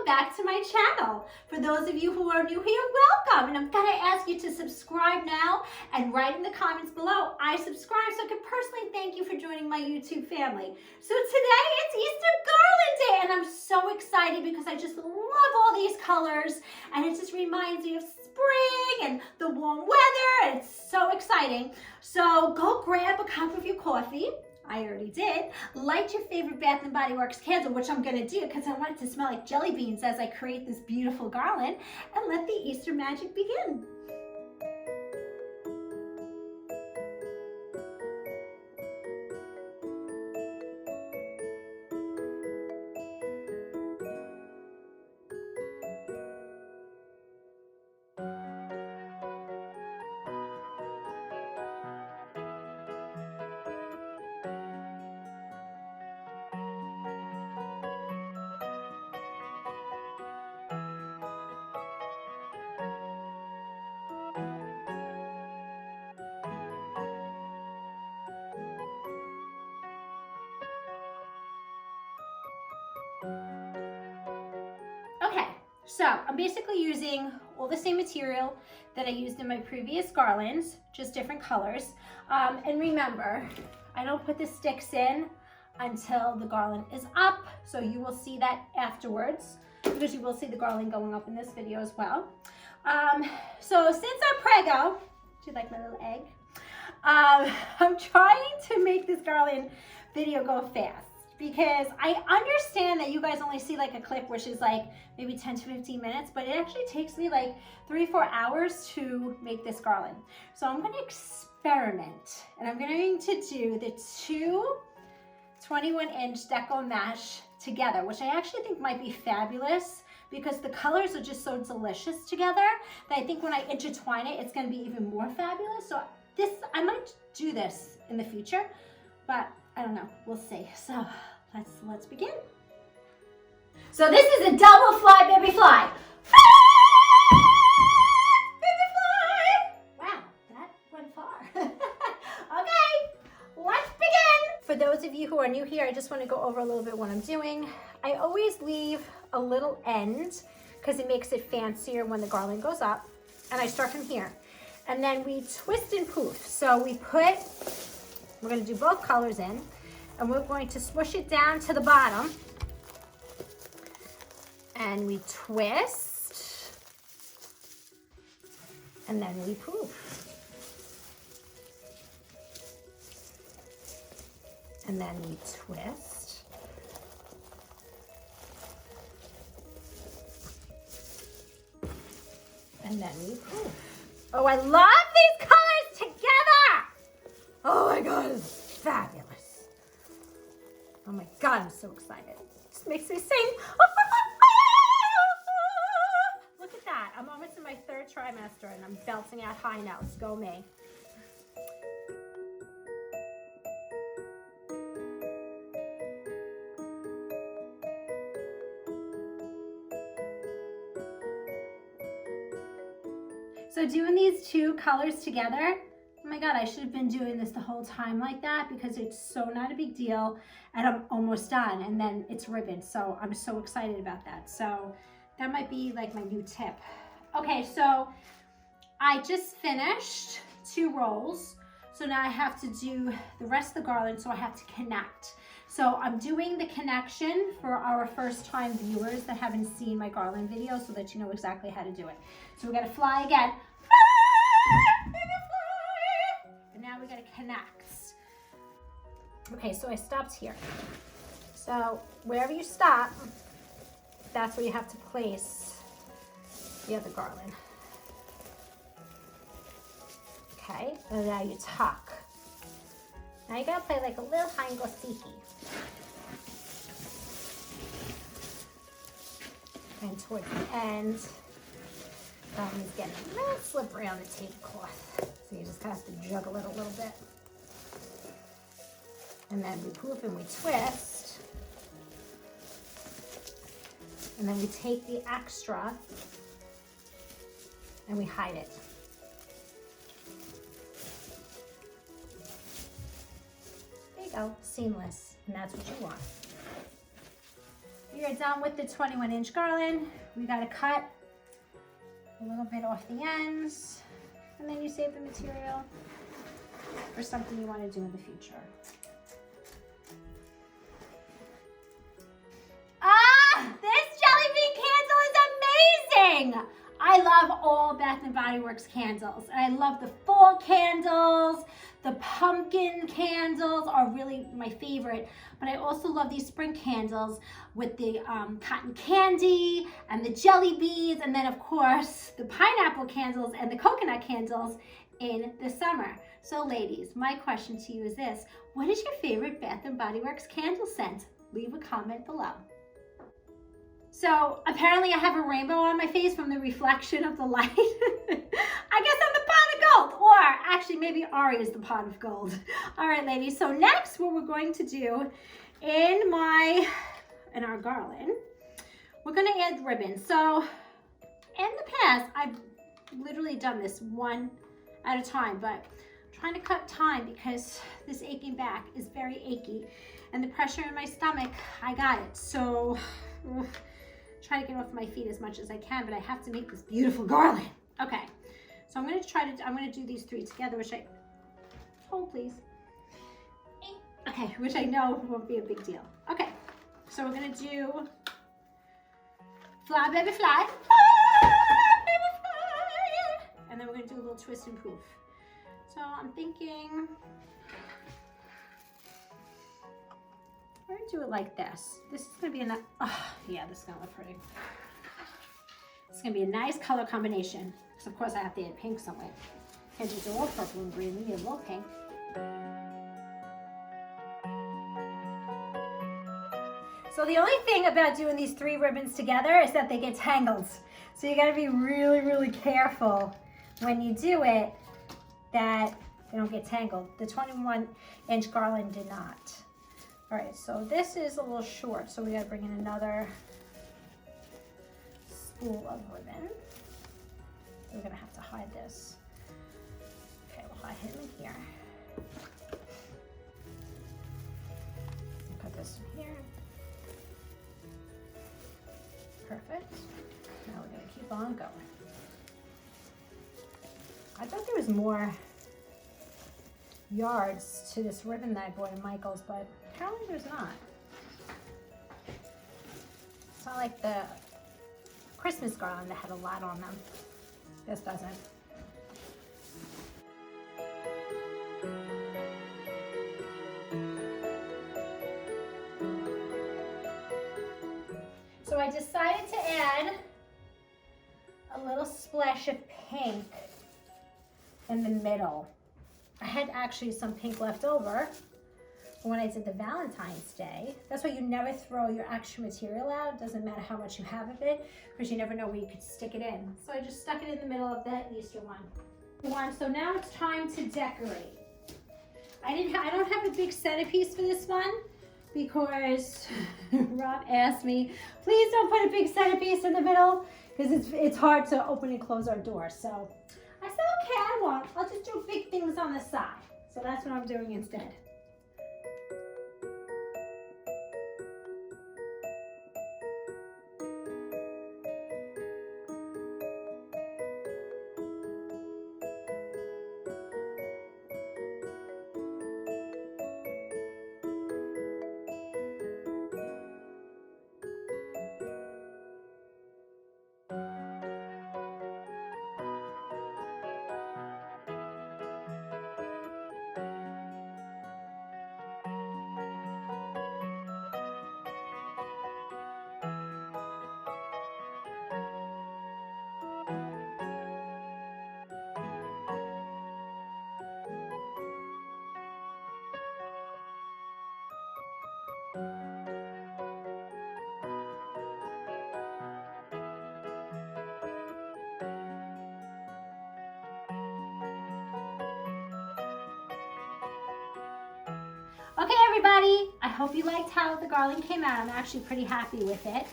welcome back to my channel. For those of you who are new here, welcome. And I'm gonna ask you to subscribe now and write in the comments below, I subscribe, so I can personally thank you for joining my YouTube family. So today it's Easter Garland Day, and I'm so excited because I just love all these colors, and it just reminds me of spring and the warm weather, and it's so exciting. So go grab a cup of your coffee. I already did. Light your favorite Bath & Body Works candle, which I'm gonna do because I want it to smell like jelly beans as I create this beautiful garland, and let the Easter magic begin. Okay, so I'm basically using all the same material that I used in my previous garlands, just different colors. And remember, I don't put the sticks in until the garland is up, so you will see that afterwards, because you will see the garland going up in this video as well. So since I'm preggo, do you like my little egg? I'm trying to make this garland video go fast, because I understand that you guys only see like a clip which is like maybe 10 to 15 minutes, but it actually takes me like 3-4 hours to make this garland. So I'm going to experiment, and I'm going to do the two 21-inch Deco Mesh together, which I actually think might be fabulous because the colors are just so delicious together that I think when I intertwine it, it's going to be even more fabulous. So I might do this in the future, but I don't know, we'll see. So let's begin. So this is a double fly, baby fly. Baby fly. Wow, that went far. Okay, let's begin. For those of you who are new here, I just want to go over a little bit what I'm doing. I always leave a little end because it makes it fancier when the garland goes up. And I start from here. And then we twist and poof. So we're going to do both colors in, and we're going to smush it down to the bottom, and we twist, and then we poof, and then we twist, and then we poof. Oh, I love these colors together! Oh my God, it's fabulous. Oh my God, I'm so excited. It just makes me sing. Look at that. I'm almost in my 3rd trimester and I'm belting out high notes. Go me. So doing these two colors together, oh my God, I should have been doing this the whole time like that because it's so not a big deal, and I'm almost done, and then it's ribbon. So I'm so excited about that. So that might be like my new tip. Okay, so I just finished 2 rolls. So now I have to do the rest of the garland, so I have to connect. So I'm doing the connection for our first time viewers that haven't seen my garland video so that you know exactly how to do it. So we gotta fly again. And now we gotta connect. Okay, so I stopped here. So wherever you stop, that's where you have to place the other garland. Okay, and now you tuck. Now you gotta play like a little hide and go seeky. And towards the end, that one's getting a little slippery on the tablecloth. So you just have to juggle it a little bit. And then we poof and we twist. And then we take the extra and we hide it. There you go, seamless, and that's what you want. You're we're done with the 21-inch garland, we gotta cut a little bit off the ends, and then you save the material for something you want to do in the future. Ah, this jelly bean candle is amazing! I love all Bath & Body Works candles. And I love the fall candles. The pumpkin candles are really my favorite. But I also love these spring candles with the cotton candy and the jelly beans. And then, of course, the pineapple candles and the coconut candles in the summer. So, ladies, my question to you is this. What is your favorite Bath & Body Works candle scent? Leave a comment below. So apparently I have a rainbow on my face from the reflection of the light. I guess I'm the pot of gold, or actually maybe Ari is the pot of gold. All right, ladies, so next what we're going to do in our garland, we're gonna add ribbons. So in the past, I've literally done this one at a time, but I'm trying to cut time because this aching back is very achy and the pressure in my stomach, I got it. So, try to get off my feet as much as I can, but I have to make this beautiful garland. Okay, so I'm gonna do these three together, which hold please. Okay, which I know won't be a big deal. Okay, so we're gonna do fly baby fly, baby fly, and then we're gonna do a little twist and poof. So I'm thinking, we're gonna do it like this. This is gonna be a nice, oh yeah, this is gonna look pretty. It's gonna be a nice color combination. Because of course I have to add pink somewhere. Can't just do all purple and green, we need a little pink. So the only thing about doing these three ribbons together is that they get tangled. So you gotta be really, really careful when you do it that they don't get tangled. The 21-inch garland did not. All right, so this is a little short, so we gotta bring in another spool of ribbon. We're gonna have to hide this. Okay, we'll hide him in here. Put this in here. Perfect. Now we're gonna keep on going. I thought there was more yards to this ribbon that I bought in Michael's, but apparently there's not. It's not like the Christmas garland that had a lot on them. This doesn't. So I decided to add a little splash of pink in the middle. I had actually some pink left over when I did the Valentine's Day. That's why you never throw your extra material out. It doesn't matter how much you have of it, because you never know where you could stick it in. So I just stuck it in the middle of that Easter one. So now it's time to decorate. I don't have a big centerpiece for this one because Rob asked me, please don't put a big centerpiece in the middle because it's hard to open and close our door. So I said, okay, I won't. I'll just do big things on the side. So that's what I'm doing instead. Okay, everybody, I hope you liked how the garland came out. I'm actually pretty happy with it.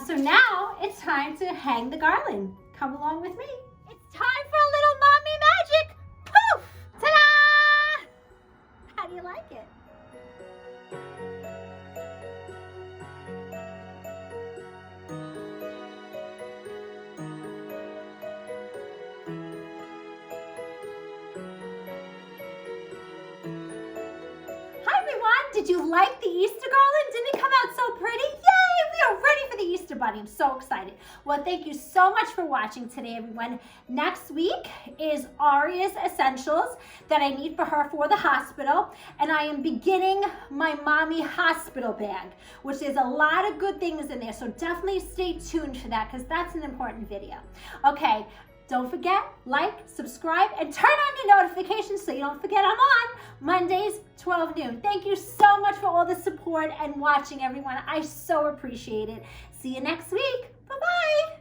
So now it's time to hang the garland. Come along with me. It's time for a little mommy magic. Poof! Ta-da! How do you like it? Did you like the Easter garland? Didn't it come out so pretty? Yay! We are ready for the Easter bunny. I'm so excited. Well, thank you so much for watching today, everyone. Next week is Aria's essentials that I need for her for the hospital. And I am beginning my mommy hospital bag, which is a lot of good things in there. So definitely stay tuned for that because that's an important video. Okay. Don't forget, like, subscribe, and turn on your notifications so you don't forget I'm on Mondays, 12 noon. Thank you so much for all the support and watching, everyone. I so appreciate it. See you next week. Bye-bye.